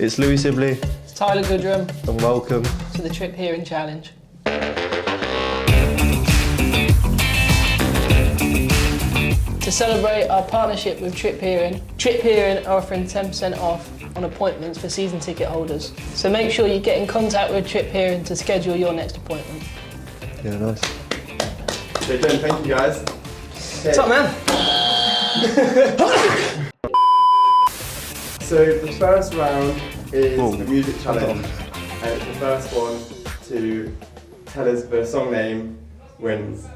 It's Louie Sibley. It's Tyler Goodrham. And welcome to the Tripp Hearing Challenge. To celebrate our partnership with Tripp Hearing are offering 10% off on appointments for season ticket holders. So make sure you get in contact with Tripp Hearing to schedule your next appointment. Yeah, nice. Okay, done. Thank you, guys. What's up, man? So the first round is the music challenge, and the first one to tell us the song name wins.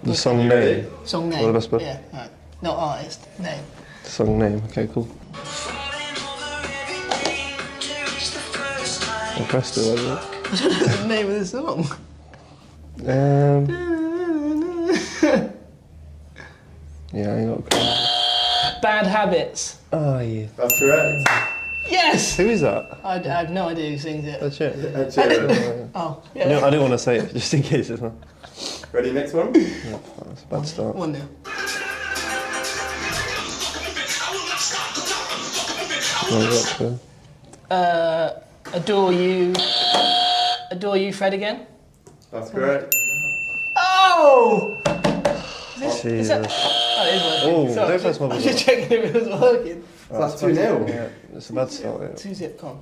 The song name? Song name. What the best bit? Yeah, right. Not artist, name. Song name, okay, cool. I pressed it, wasn't it? I don't know the name of the song. Yeah, I ain't got a clue. Bad Habits. Oh, yeah. That's correct. Yes! Who is that? I have no idea who sings it. That's it. Ed Sheeran. Oh, I yeah. didn't want to say it, just in case it's not. Ready, next one? Yeah, that's a bad start. 1-0. Adore You, Fred again. That's correct. Oh! Jesus. Oh, it is working. Oh, Sorry, don't press my I was just checking if it was working. So that's 2-0. Yeah, it's a bad start, yeah. 2-zip, come on.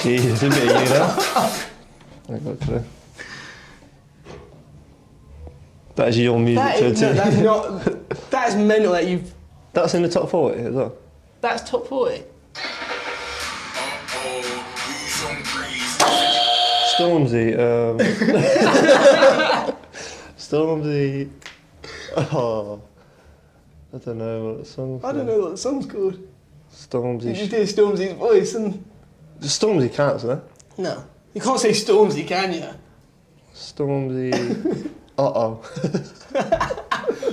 Jesus, didn't get you now. I got a clue. That is your music That is, no, that's not. That is mental that you've. That's in the top 40 as well. That's top 40. Stormzy, Stormzy. Oh, I don't know what the song's I don't know what the song's called. Stormzy. You just hear Stormzy's voice and. Stormzy counts, no? No. You can't say Stormzy, can you? Stormzy. Uh-oh.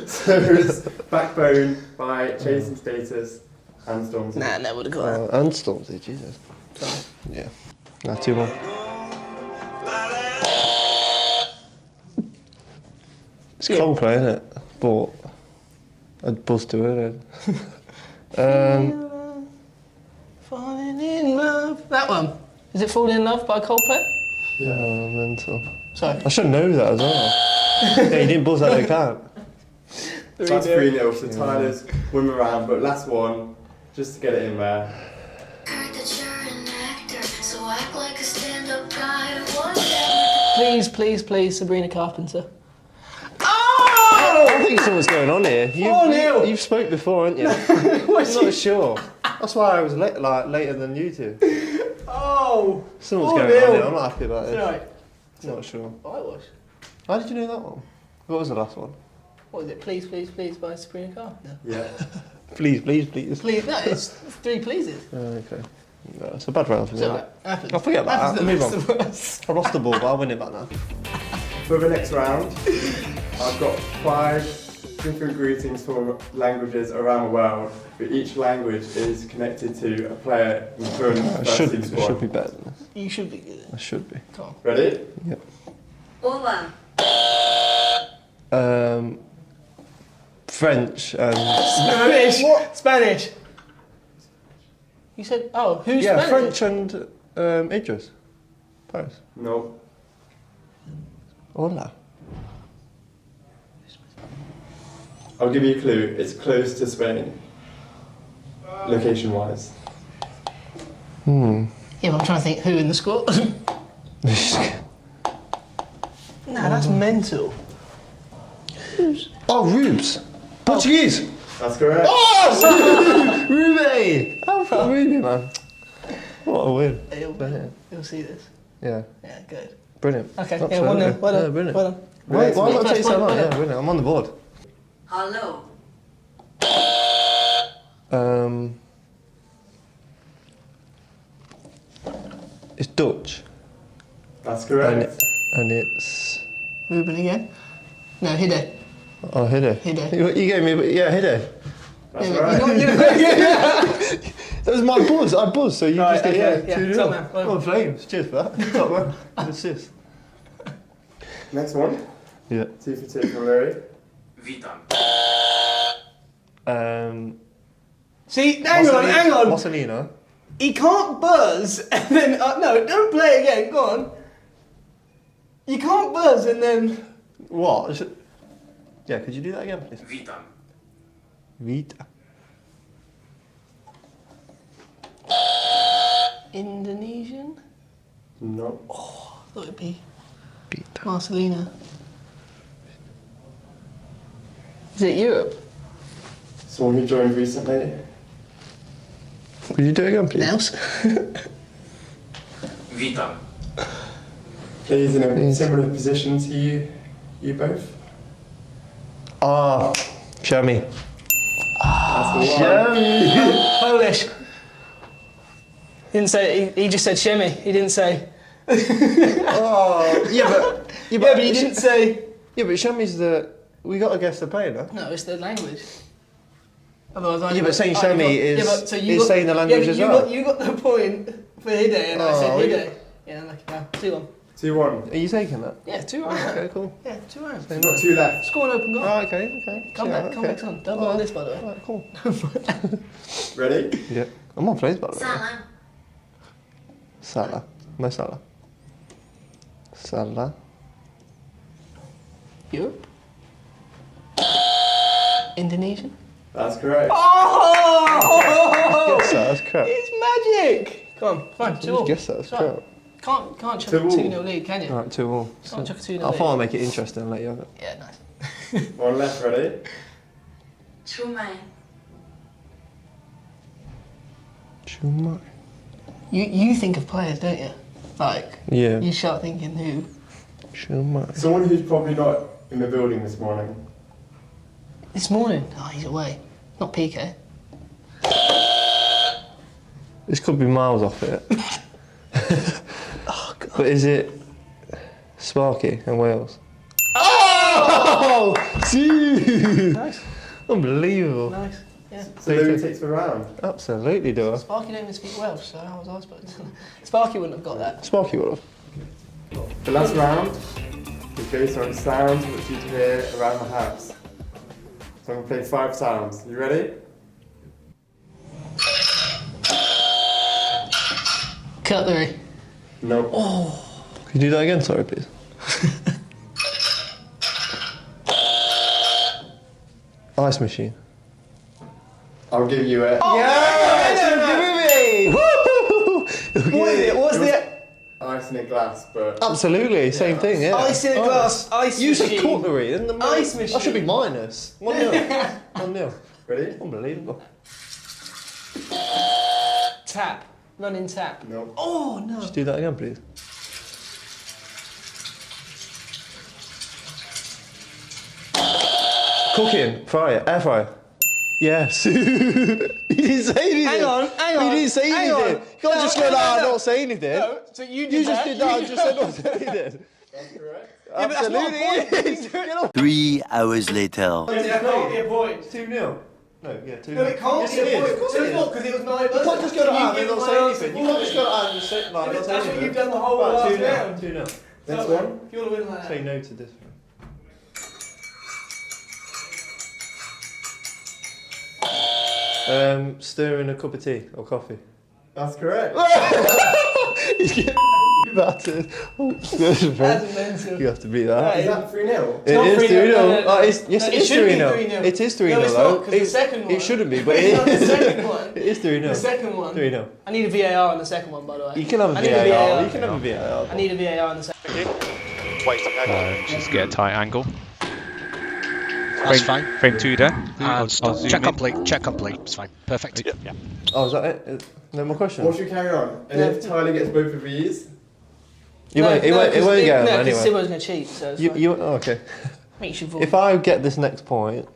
So it's Backbone by Chasing Status and Stormzy. Nah, never would have got that. And Stormzy, Jesus. Sorry. Yeah. Nah, 2 more. It's Coldplay, isn't it? But I'd buzz to it. Falling in love. That one. Is it Falling in Love by Coldplay? Yeah, mental. Sorry. I should know that as well. Yeah, you didn't buzz out the count. So that's 3-0, so Tyler's won the round, but last one, just to get it in there. Heard that you're an actor, so act like a stand-up guy. Please, Sabrina Carpenter. I think something's going on here. You've spoke before, haven't you? I'm not sure. That's why I was later than you two. Oh! Something's going on here. I'm not happy about it. Right. Not sure. Whitewash. How did you know that one? What was the last one? What was it? Please by Sabrina Carpenter. Yeah. Please. Please, no, it's 3 pleases. Oh, okay. No, it's a bad round for me. So happens. I'll forget about that. Move on. The worst. I lost the ball, but I'll win it back now. For the next round, I've got 5 different greetings from languages around the world, but each language is connected to a player in the current I first should team squad. be better than this. You should be good. I should be. Come on. Ready? Yep. Hola. French and... Spanish! What? Spanish! You said, oh, who's Yeah, Spanish? French and Idris. Paris. No. Hola. I'll give you a clue. It's close to Spain, location-wise. Yeah, but I'm trying to think who in the squad. Nah, that's mental. Oh, Rubes. Portuguese. That's correct. Oh, Ruby. How about Ruby, man? What a win. You'll see this. Yeah. Yeah, good. Brilliant. Okay, yeah, Absolutely. 1-0. Well done. Yeah, brilliant. Well done. Why not First take so point, long? well Yeah, done. brilliant. I'm on the board. Hello. It's Dutch. That's correct. And it's... Ruben again? No, Hide. Oh, Hide. Hide. You gave me... Yeah, Hide. That's Yeah, right. That was my buzz. I buzzed, so you Right, just did okay, yeah. yeah. 2-0. Top man. Come on, Flames. Cheers for that. Top man. Assist. Next one. Yeah. 2 for 2 from Larry. Witam. See, hang on. Mussolino. He can't buzz and then... no, don't play it again, go on. You can't buzz and then... What? Yeah, could you do that again, please? Vita. Indonesian? No. Oh, I thought it'd be Vita. Marcelino. Is it Europe? Someone who joined recently. Could you do it again, please? Nails? Vita. He's in a similar position to you both. Ah, show me. That's the one. Polish. He didn't say. He just said shimmy. He didn't say. Oh, but he didn't say. Yeah, but show me's the. We got to guess the player, no? No, it's the language. Otherwise, Yeah, but saying show me is saying the language as well. You got the point for Hide, and I said Hide. Yeah, lucky now. 2-1. 2-1. Are you taking that? Yeah, 2-1. Okay, cool. Yeah, 2-1. You've got 2 left. Score an open goal. Oh, okay. Come back on. Don't on this, by the way. Alright, cool. Ready? Yeah. I'm on plays, by the way. Salam. Salah. No Salah. Salah. Europe? Indonesian? That's correct. Oh! Guess that, that's crap. It's magic! Come on, fine, 2-all. Guess that, that's crap. Can't chuck a 2-0 lead, can you? Alright, 2-all. Can't chuck a 2-0 I lead. thought I'd make it interesting and let you have it. Yeah, nice. One left, ready? Chumai. Chumai. You think of players, don't you? Like, Yeah. you start thinking who? Chumai. Someone who's probably not in the building this morning. This morning? Oh, he's away. Not PK. This could be miles off it. Oh, God. But is it Sparky and Wales? Oh! See! Nice. Unbelievable. Nice. Yeah. So Louie takes the round. Absolutely do I. Sparky don't even speak Welsh, so how was I supposed to? Sparky wouldn't have got that. Sparky would have. The last round is based on sounds which you can hear around the house. So I'm going to play 5 sounds. You ready? Cutlery. No. Oh. Could you do that again, sorry, please? Ice machine. I'll give you it. What's the Ice in a glass, but... Absolutely, same thing, yeah. ice in a glass? Ice You said machine. cutlery, and the Ice I should machine. be minus. 1-0. 1-0. Ready? Unbelievable. Tap. Running tap. No. Oh no. Just do that again, please. Cooking, fryer, air fryer. Yes. You didn't say anything. Hang on. You didn't say Hang anything. on. You can't just go, nah, not say anything. No, so you did You that. just did that, I just said not say anything. That's correct. Yeah, but that's not a point. Absolutely. 3 hours later. That can't be a point. 2-0. No, yeah, 2-0. No, it can't Yes, be a it is. point. Of course So it it's is. not because it was my You can't just go to hand and not say anything. You can't just go to hand and just say, like, not say That's anything. what you've done the whole Right, last 2-0. round. 2-0. Next So, one. If you want to win like Say that. no to this one. Stirring a cup of tea or coffee. That's correct. He's getting battered. Oh, That's mental. you have to beat that. Is that 3-0? It not is 3-0, 3-0. no. Oh, yes, No, it it is should be 3-0. 3-0. It is 3-0 No, it's though. not, 'cause the second one. It shouldn't be, but It's it not the is. second one. It is 3-0. The second one. 3-0. I need a VAR on the second one, by the way. You can have a I need VAR. You can have a VAR. I need a VAR on the second Just get a tight angle. That's fine. Frame 2 there. And I'll zoom check in. complete. Check complete. It's fine. Perfect. Yeah. Oh, is that it? No more questions? What should we carry on? And if Tyler gets both of these, It won't get them No, because anyway. Simo's going to cheat, so it's fine. Oh, okay. Makes you vote. If I get this next point,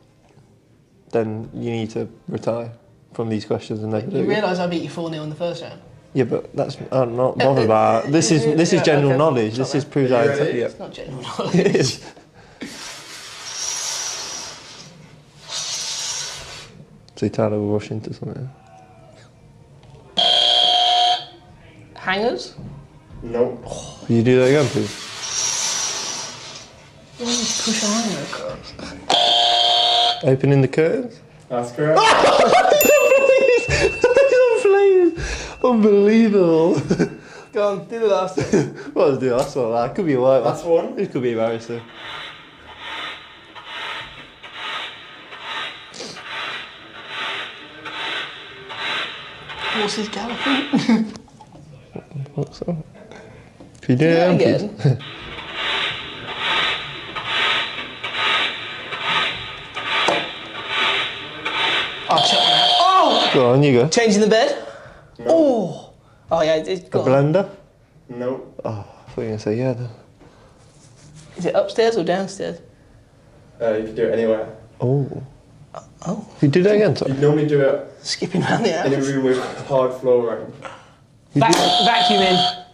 then you need to retire from these questions and never do You it. realise I beat you 4-0 in the first round? Yeah, but that's I'm not bothered about. This is general okay. knowledge. This is proves Are I you ready? yeah. It's not general It knowledge. is. See, Tyler will rush into something. Hangers? no. Can you do that again, please? You want me to push a hanger across? Opening the curtains. That's correct. Unbelievable. Go on, do the last one. What was the last one? That could be a white one. Last one. It could be embarrassing. Horses galloping. What's that? Can you do Do that it again. I'll check that. Oh! Go on, you go. Changing the bed? No. Oh! Oh yeah, it's A got. blender? No. Oh, I thought you were going to say yeah then. Is it upstairs or downstairs? You can do it anywhere. Oh. Oh. Can you do that again, sorry? You normally do it Skipping around the in a house. room with hard flooring. Vacuuming.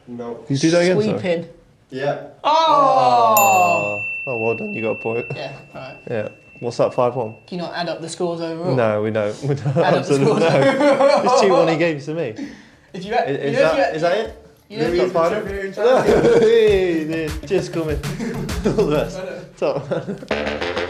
No. Can you do that again, sorry? Sweeping. Yeah. Oh! Oh, well done, you got a point. Yeah, alright. Yeah. What's that, 5-1? Can you not add up the scores overall? No, we don't. We don't. Add up the Absolutely scores. no. It's 2-1 games to me. If you add, Is that it? You know, Louie is the final? Tripp Hearing champion. Hey, just coming. All the best. Top.